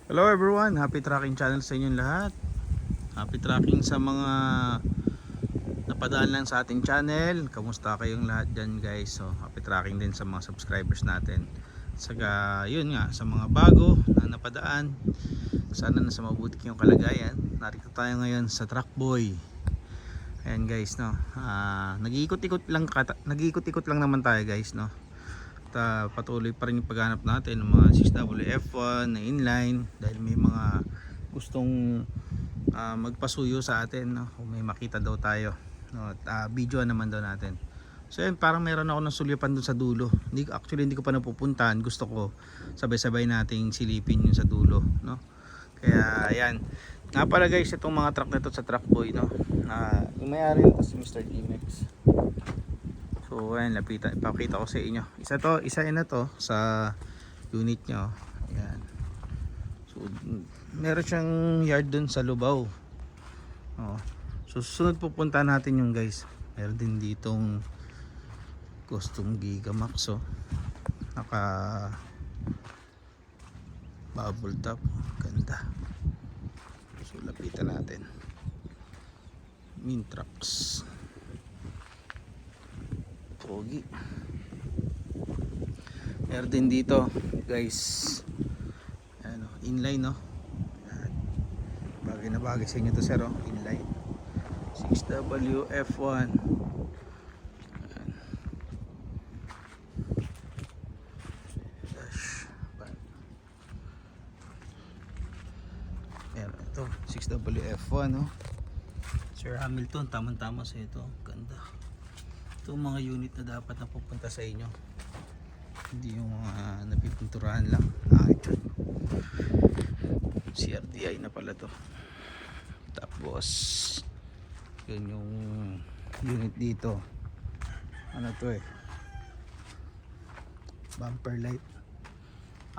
Hello everyone, happy tracking channel sa inyong lahat. Happy tracking sa mga napadaan lang sa ating channel. Kamusta kayong lahat dyan guys? So happy tracking din sa mga subscribers natin. Saka yun nga, sa mga bago na napadaan, sana nasa mabuti kayong kalagayan. Narito tayo ngayon sa Trackboy. Ayan guys, no. Nag-iikot-ikot lang naman tayo guys, no. Patuloy pa rin yung paghanap natin ng mga 6WF1 na inline dahil may mga gustong magpasuyo sa atin, no? Kung may makita daw tayo, no? At video naman daw natin. So yun, parang meron ako ng sulyapan dun sa dulo. Actually hindi ko pa napupuntahan. Gusto ko sabay-sabay nating silipin yung sa dulo, no? Kaya ayan, nga pala guys, itong mga truck na ito sa Trackboy, no? Yung may-ari nito si Mr. D-Mex. So ayan, lapitan, ipakita ko sa inyo. Isa na to sa unit nyo. Ayan. So meron siyang yard dun sa Lubao. So susunod pupunta natin yung guys. Meron din ditong Custom Gigamax, oh. Naka bubble top, ganda. So lapitan natin. Mintrax pogi. Meron din dito guys, ano, inline, no? Bagay na bagay sa inyo to sir, oh. Inline 6WF1. Meron ito 6WF1, no? Sir Hamilton, tamang-tama sa ito. Ganda. Ito mga unit na dapat na pupunta sa inyo, hindi yung mga napipinturahan lang. Ito CRDI na pala to. Tapos yun yung unit dito, ano to bumper light.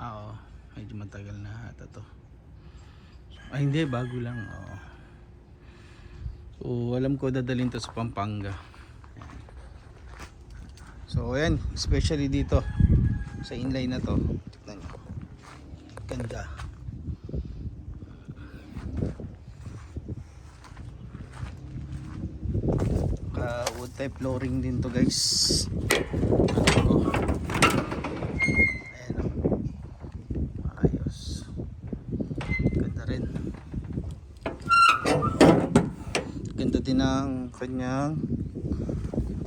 Oo, medyo matagal na ata to. Hindi, bago lang. So alam ko dadalhin to sa Pampanga. So ayan, especially dito sa inline na to, tignan nyo, ganda. Wood type flooring din to guys. Ayan, ayos, ganda rin. Ganda din ang kanyang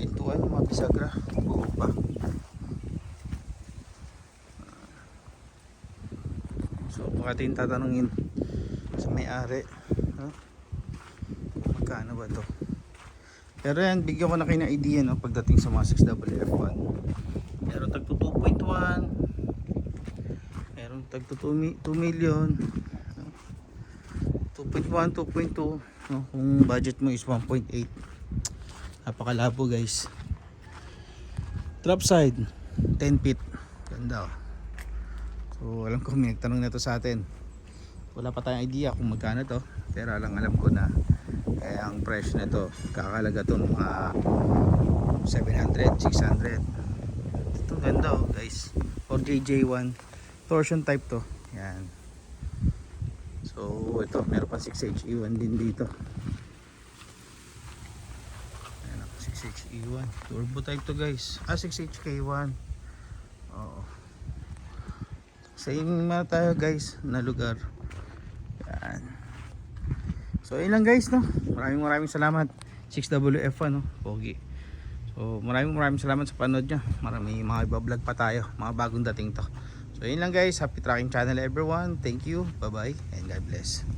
pintuan, mga bisagra, buo pa. So baka din tatanungin sa may-ari, magkano ba to? Pero yan, bigyan ko na kayo ng idea, no, pagdating sa mga 6WF1. Meron tagto 2.1, meron tagto 2 million, 2.1, 2.2, no? Kung budget mo is 1.8. Napakalabo guys. Drop side 10 feet, ganda, oh. So alam ko may nagtanong na to sa atin. Wala pa tayong idea kung magkano to, pero alam ko na ang presyo nito kakalaga to ng mga 700, 600. Ito ganda, oh guys, 4JJ1 torsion type to. Yan. So ito, meron pa 6HE1 din dito. 6HE1 turbo type to guys. 6HK1. Oo, same na tayo guys na lugar. Yan. So yun lang guys, no. Maraming salamat 6WF1, no. Pogi. So maraming salamat sa panood nyo. Marami mga iba-vlog pa tayo, mga bagong dating to. So yun lang guys, happy tracking channel everyone. Thank you, bye bye and God bless.